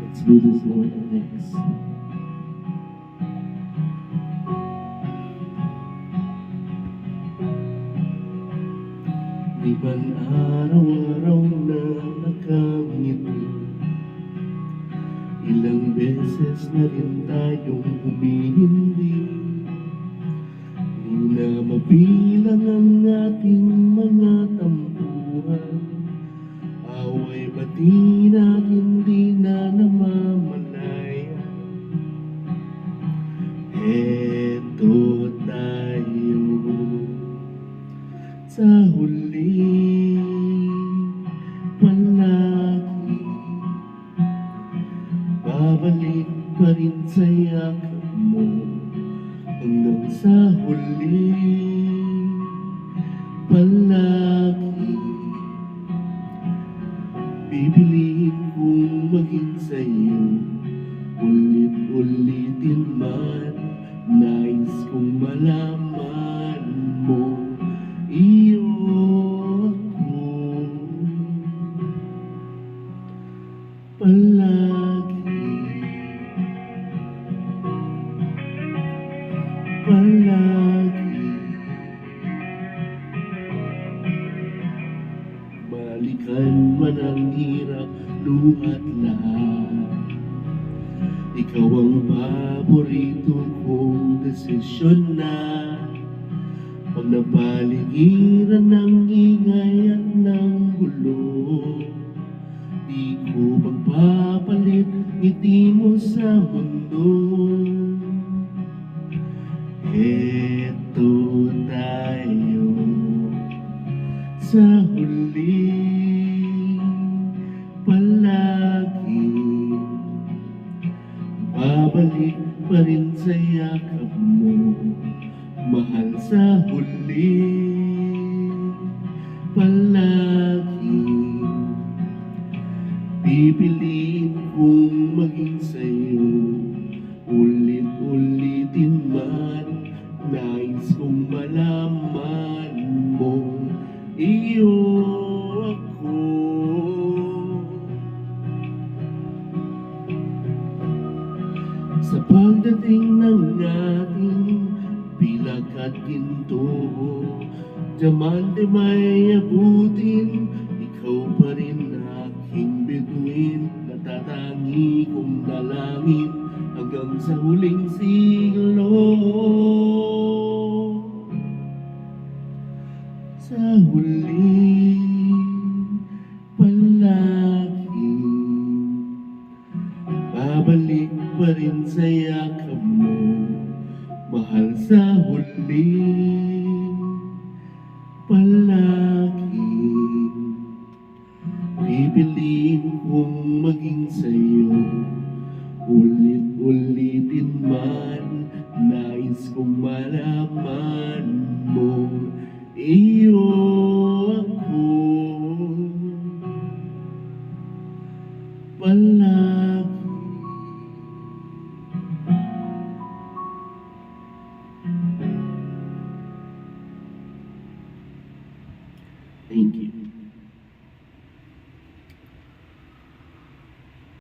Let's do this Lord next. Di ba't araw-araw na nakangiti? Ilang beses na rin tayong humihindi. Di na mabilang ang ating mga tampuhan. Away bati natin di na namamalayan. Eto tayo sa huli palagi. Babalik pa rin sa yakap mo hanggang sa huli palagi. Pipiliin kong maging sa'yo ulit-ulitin man. Nais kong malaman mo iyo ako palagi, palagi. Balikan man ang hirap, luhat lahat. Ikaw ang paborito kong desisyon na. Pag napaligiran ng ingay at ng gulo, di ko pagpapalit ngiti mo sa mundo. Eto tayo sa huli palagi. Babalik pa rin sa yakap mo, mahal sa huli palagi. Pipiliin kong maging sa'yo ulit-ulitin man. Nais kong malaman mo iyo ako sa pagdating ng ating pilak at ginto. Diamante may abutin, ikaw pa rin aking bituin. Natatangi kong dalangin hanggang sa huling siglo. Sa huli palagi. Babalik pa rin sa yakap mo, mahal sa huli palagi. Pipiliin kong maging sa'yo ulit-ulitin man. Nais kong malaman mo